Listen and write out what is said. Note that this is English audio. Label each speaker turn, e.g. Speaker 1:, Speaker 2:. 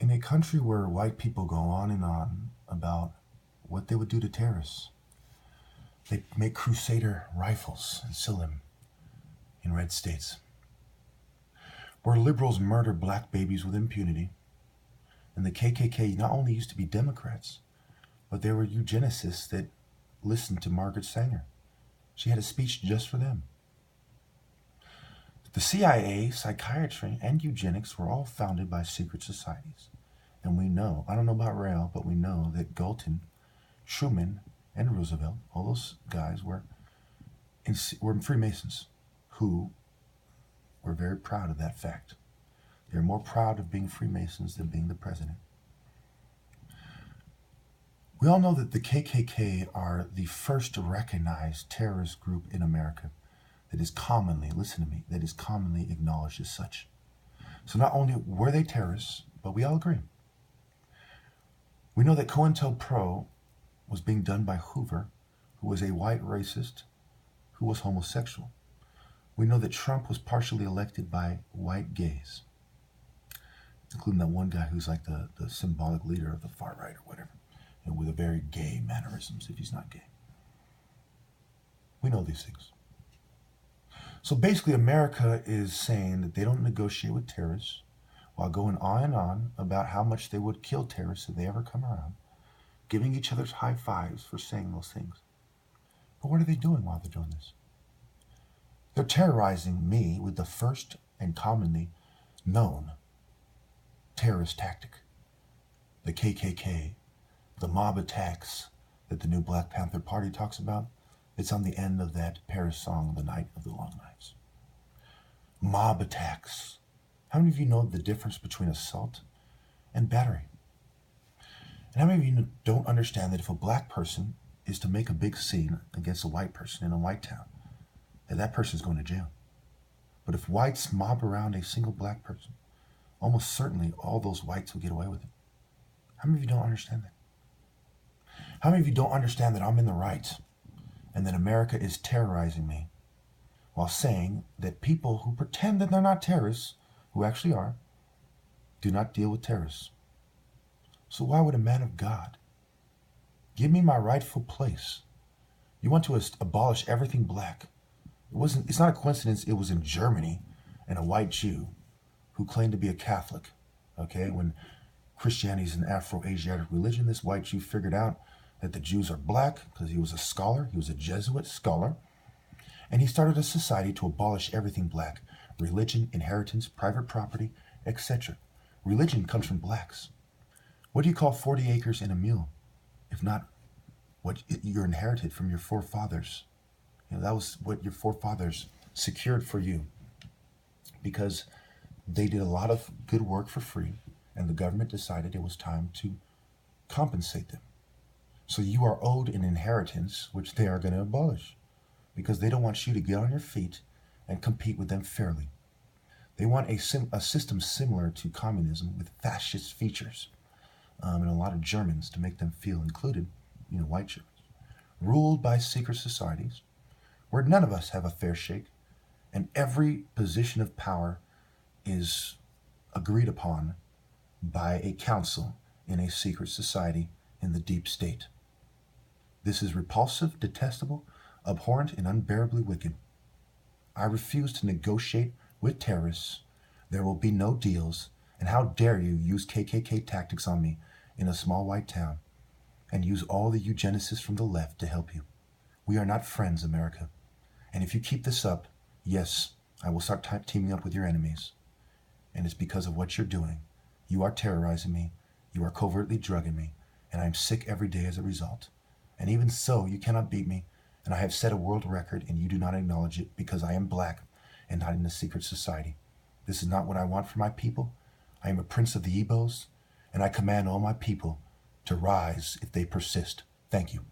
Speaker 1: In a country where white people go on and on about what they would do to terrorists, they make Crusader rifles and sell them in red states. Where liberals murder black babies with impunity, and the KKK not only used to be Democrats, but they were eugenicists that listened to Margaret Sanger. She had a speech just for them. The CIA, psychiatry, and eugenics were all founded by secret societies. And we know, I don't know about Rail, but we know that Galton, Truman, and Roosevelt, all those guys were Freemasons who were very proud of that fact. They're more proud of being Freemasons than being the president. We all know that the KKK are the first recognized terrorist group in America that is commonly, listen to me, that is commonly acknowledged as such. So not only were they terrorists, but we all agree. We know that COINTELPRO was being done by Hoover, who was a white racist, who was homosexual. We know that Trump was partially elected by white gays, including that one guy who's like the symbolic leader of the far right or whatever, and with a very gay mannerisms if he's not gay. We know these things. So basically, America is saying that they don't negotiate with terrorists while going on and on about how much they would kill terrorists if they ever come around, giving each other high fives for saying those things. But what are they doing while they're doing this? They're terrorizing me with the first and commonly known terrorist tactic, the KKK, the mob attacks that the new Black Panther Party talks about. It's on the end of that Paris song, The Night of the Long Knives. Mob attacks. How many of you know the difference between assault and battery? And how many of you don't understand that if a black person is to make a big scene against a white person in a white town, that person is going to jail? But if whites mob around a single black person, almost certainly all those whites will get away with it. How many of you don't understand that? How many of you don't understand that I'm in the right and that America is terrorizing me while saying that people who pretend that they're not terrorists, who actually are, do not deal with terrorists? So why would a man of God give me my rightful place? You want to abolish everything black. It's not a coincidence it was in Germany and a white Jew who claimed to be a Catholic. Okay, when Christianity is an Afro-Asiatic religion, this white Jew figured out that the Jews are black because he was a scholar, he was a Jesuit scholar, and he started a society to abolish everything black: religion, inheritance, private property, etc. Religion comes from blacks. What do you call 40 acres and a mule, if not what you're inherited from your forefathers? That was what your forefathers secured for you, because they did a lot of good work for free, and the government decided it was time to compensate them. So you are owed an inheritance, which they are going to abolish, because they don't want you to get on your feet and compete with them fairly. They want a system similar to communism with fascist features, and a lot of Germans to make them feel included, white Germans, ruled by secret societies where none of us have a fair shake, and every position of power is agreed upon by a council in a secret society in the deep state. This is repulsive, detestable, abhorrent, and unbearably wicked. I refuse to negotiate with terrorists. There will be no deals, and how dare you use KKK tactics on me in a small white town and use all the eugenicists from the left to help you. We are not friends, America. And if you keep this up, yes, I will start teaming up with your enemies. And it's because of what you're doing. You are terrorizing me. You are covertly drugging me. And I am sick every day as a result. And even so, you cannot beat me. And I have set a world record, and you do not acknowledge it because I am black and not in a secret society. This is not what I want for my people. I am a prince of the Igbos, and I command all my people to rise if they persist. Thank you.